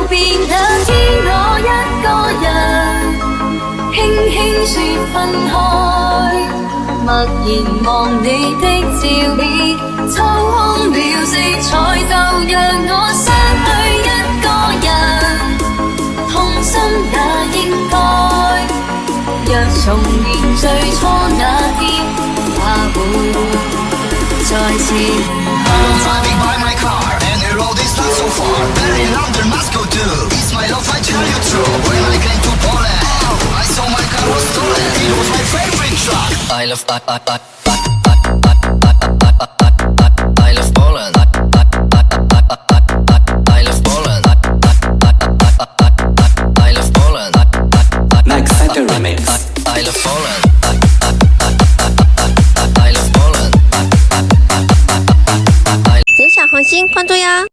別那天我一個人，輕輕說分開，默然望你的照片，抽空了色彩，就讓我失去一個人，痛心也應該。若重現最初那天，怕會再次Driving by my car and the road is not so far. Better in London, Moscow too. It's my love, I tell you true. When I came to Poland, I saw my car was stolen. It was my favorite truck. I love Poland. I love Poland. I love Poland. Max Center Remix. I love Poland. I love Poland. 点小红心关注呀。